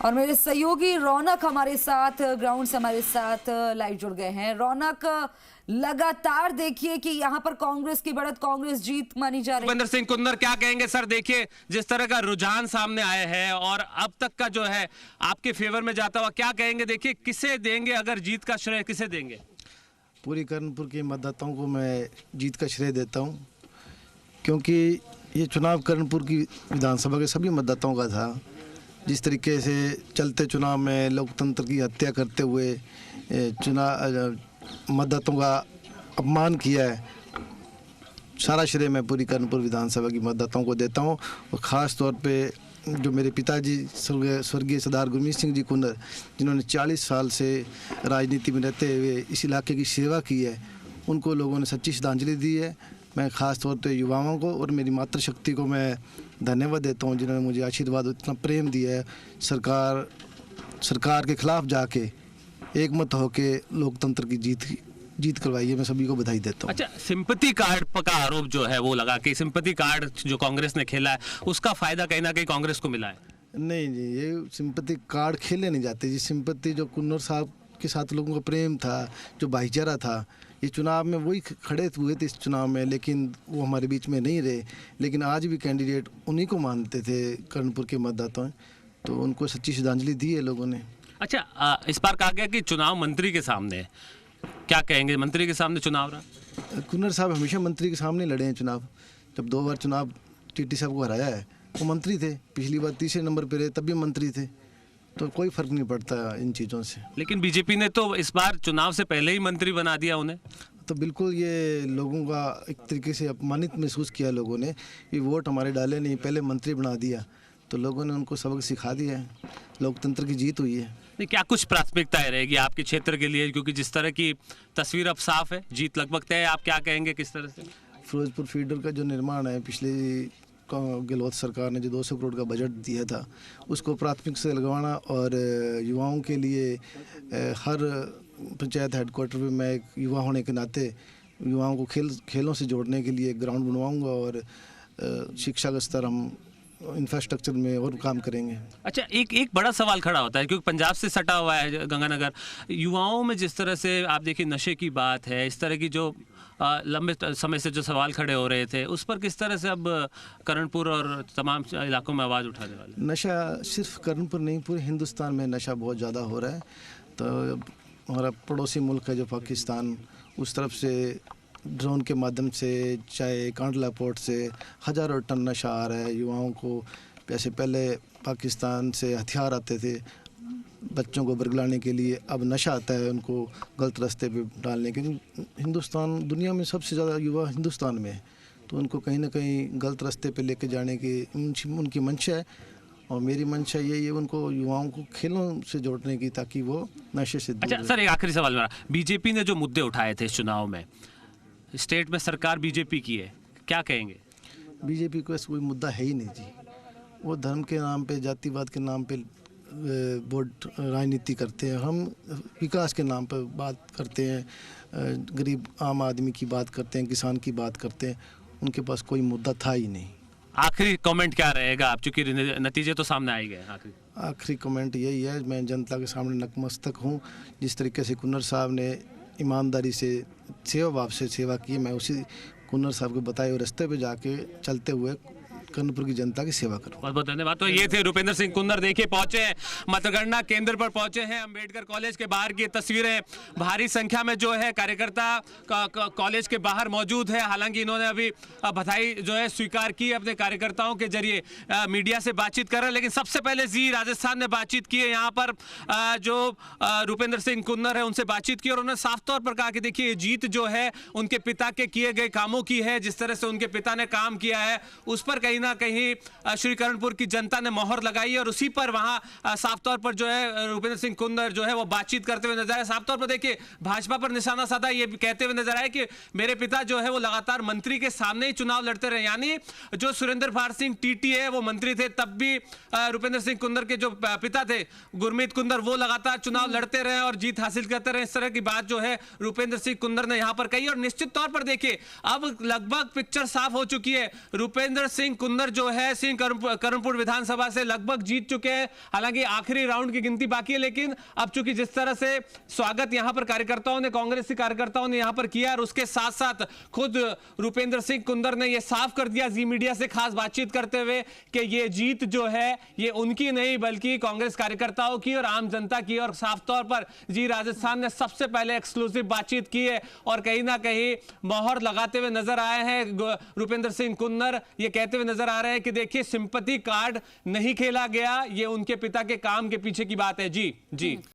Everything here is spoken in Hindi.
और मेरे सहयोगी रौनक हमारे साथ ग्राउंड से हमारे साथ लाइव जुड़ गए हैं। रौनक, लगातार देखिए कि यहाँ पर कांग्रेस की बढ़त, कांग्रेस जीत मानी जा रही है। भूपेंद्र सिंह कुन्नर क्या कहेंगे सर? देखिए जिस तरह का रुझान सामने आए हैं और अब तक का जो है आपके फेवर में जाता हुआ, क्या कहेंगे? देखिए किसे देंगे, अगर जीत का श्रेय किसे देंगे? पूरी कर्णपुर के मतदाताओं को मैं जीत का श्रेय देता हूं, क्योंकि ये चुनाव कर्णपुर की विधानसभा के सभी मतदाताओं का था। जिस तरीके से चलते चुनाव में लोकतंत्र की हत्या करते हुए मतदाताओं का अपमान किया है, सारा श्रेय मैं पूरी कर्णपुर विधानसभा की मतदाताओं को देता हूं। और ख़ास तौर पे जो मेरे पिताजी स्वर्गीय सरदार गुरमीत सिंह जी कुन्नर, जिन्होंने 40 साल से राजनीति में रहते हुए इस इलाके की सेवा की है, उनको लोगों ने सच्ची श्रद्धांजलि दी है। मैं ख़ास तौर पे युवाओं को और मेरी मातृशक्ति को मैं धन्यवाद देता हूं, जिन्होंने मुझे आशीर्वाद, इतना प्रेम दिया है। सरकार के खिलाफ जाके एकमत होके लोकतंत्र की जीत करवाई है। मैं सभी को बधाई देता हूँ। अच्छा, सिंपैथी कार्ड का आरोप जो है वो लगा कि सिंपैथी कार्ड जो कांग्रेस ने खेला है उसका फायदा कहीं ना कहीं कांग्रेस को मिला है। नहीं जी, ये सिंपैथी कार्ड खेले नहीं जाते जी। सिंपैथी जो कुन्नर साहब के साथ लोगों का प्रेम था, जो भाईचारा था, ये चुनाव में वही खड़े हुए थे इस चुनाव में, लेकिन वो हमारे बीच में नहीं रहे। लेकिन आज भी कैंडिडेट उन्हीं को मानते थे कर्णपुर के मतदाता, तो उनको सच्ची श्रद्धांजलि दी है लोगों ने। अच्छा, इस बार कहा गया कि चुनाव मंत्री के सामने है, क्या कहेंगे? मंत्री के सामने चुनाव रहा? कुन्नर साहब हमेशा मंत्री के सामने लड़े हैं चुनाव। जब 2 बार चुनाव टीटी साहब को हराया है, वो मंत्री थे। पिछली बार तीसरे नंबर पर रहे, तब भी मंत्री थे। तो कोई फर्क नहीं पड़ता इन चीज़ों से। लेकिन बीजेपी ने तो इस बार चुनाव से पहले ही मंत्री बना दिया उन्हें। तो बिल्कुल ये लोगों का एक तरीके से अपमानित महसूस किया लोगों ने कि वोट हमारे डाले नहीं, पहले मंत्री बना दिया। तो लोगों ने उनको सबक सिखा दिया है। लोकतंत्र की जीत हुई है। नहीं, क्या कुछ प्राथमिकताएं रहेगी आपके क्षेत्र के लिए, क्योंकि जिस तरह की तस्वीर अब साफ है, जीत लगभग तय है, आप क्या कहेंगे किस तरह से? फिरोजपुर फीडर का जो निर्माण है, पिछले गहलोत सरकार ने जो 200 करोड़ का बजट दिया था, उसको प्राथमिक से लगवाना और युवाओं के लिए हर पंचायत हेडक्वार्टर में मैं एक युवा होने के नाते युवाओं को खेलों से जोड़ने के लिए ग्राउंड बनवाऊंगा और शिक्षा का स्तर हम इंफ्रास्ट्रक्चर में और काम करेंगे। अच्छा, एक बड़ा सवाल खड़ा होता है, क्योंकि पंजाब से सटा हुआ है गंगानगर। युवाओं में जिस तरह से आप देखिए नशे की बात है, इस तरह की जो लंबे समय से जो सवाल खड़े हो रहे थे, उस पर किस तरह से अब कर्णपुर और तमाम इलाकों में आवाज़ उठाने वाले? नशा सिर्फ कर्णपुर नहीं, पूरे हिंदुस्तान में नशा बहुत ज़्यादा हो रहा है। तो हमारा पड़ोसी मुल्क है जो पाकिस्तान, उस तरफ से ड्रोन के माध्यम से, चाहे कांडला पोर्ट से हज़ारों टन नशा आ रहा है युवाओं को। जैसे पहले पाकिस्तान से हथियार आते थे बच्चों को बरगलाने के लिए, अब नशा आता है उनको गलत रास्ते पे डालने के। हिंदुस्तान दुनिया में सबसे ज़्यादा युवा हिंदुस्तान में है, तो उनको कहीं ना कहीं गलत रास्ते पे लेके जाने की उनकी मंशा है। और मेरी मंशा यही है उनको, युवाओं को खेलों से जोड़ने की, ताकि वो नशे से दूर। अच्छा सर, एक आखिरी सवाल मेरा, बीजेपी ने जो मुद्दे उठाए थे इस चुनाव में, स्टेट में सरकार बीजेपी की है, क्या कहेंगे? बीजेपी को ऐसा कोई मुद्दा है ही नहीं जी। वो धर्म के नाम पे, जातिवाद के नाम पे वोट राजनीति करते हैं। हम विकास के नाम पर बात करते हैं, गरीब आम आदमी की बात करते हैं, किसान की बात करते हैं। उनके पास कोई मुद्दा था ही नहीं। आखिरी कमेंट क्या रहेगा आप, चूंकि नतीजे तो सामने आ ही गए? आखिरी कमेंट यही है, मैं जनता के सामने नतमस्तक हूँ। जिस तरीके से कुन्नर साहब ने ईमानदारी से, सेवा भाव से सेवा की, मैं उसी कुन्नर साहब को बताए हुए रास्ते पे जाके चलते हुए कर्णपुर की जनता की सेवा करूं। बहुत बहुत धन्यवाद। तो ये थे भूपेंद्र सिंह कुन्नर। देखिए पहुंचे हैं, मतगणना केंद्र पर पहुंचे हैं। अंबेडकर कॉलेज के बाहर की तस्वीरें, भारी संख्या में जो है कार्यकर्ता कॉलेज के बाहर मौजूद है। हालांकि इन्होंने अभी बधाई जो है स्वीकार की अपने कार्यकर्ताओं के जरिए, मीडिया से बातचीत कर रहे हैं। लेकिन सबसे पहले जी राजस्थान ने बातचीत की है, यहाँ पर जो भूपेंद्र सिंह कुन्नर है उनसे बातचीत की और उन्होंने साफ तौर पर कहा कि देखिए ये जीत जो है उनके पिता के किए गए कामों की है। जिस तरह से उनके पिता ने काम किया है उस पर कहीं ना कहीं श्री कर्णपुर की जनता ने मोहर लगाई है और उसी पर वहां साफ तौर पर जो है भूपेंद्र सिंह कुन्नर जो है वो बातचीत करते हुए नजर आए। साफ तौर पर देखिए भाजपा पर निशाना साधा, ये कहते हुए नजर आए कि मेरे पिता जो है वो लगातार मंत्री के सामने ही चुनाव लड़ते रहे। यानी जो सुरेंद्र पाल सिंह टीटी है वो मंत्री थे, तब भी भूपेंद्र सिंह कुन्नर के जो पिता थे गुरमीत कुन्नर, वो लगातार चुनाव लड़ते रहे और जीत हासिल करते रहे। इस तरह की बात जो है भूपेंद्र सिंह कुन्नर ने यहां पर कही और निश्चित तौर पर देखिए अब लगभग पिक्चर साफ हो चुकी है। भूपेंद्र सिंह कुन्नर कुन्नर जो है सिंह करणपुर विधानसभा से लगभग जीत चुके हैं। हालांकि आखिरी राउंड की गिनती बाकी है, लेकिन अब चूंकि जिस तरह से स्वागत यहां पर कार्यकर्ताओं ने, कांग्रेसी कार्यकर्ताओं ने यहां पर किया, और उसके साथ साथ खुद रुपेंद्र सिंह कुन्नर ने यह साफ कर दिया जी मीडिया से खास बातचीत करते हुए कि ये जीत जो है ये उनकी नहीं बल्कि कांग्रेस कार्यकर्ताओं की और आम जनता की। और साफ तौर पर जी राजस्थान ने सबसे पहले एक्सक्लूसिव बातचीत की है और कहीं ना कहीं मोहर लगाते हुए नजर आए हैं रुपेंद्र सिंह कुन्नर। ये कहते हुए नजर आ रहे हैं कि देखिए सिंपैथी कार्ड नहीं खेला गया, ये उनके पिता के काम के पीछे की बात है। जी जी।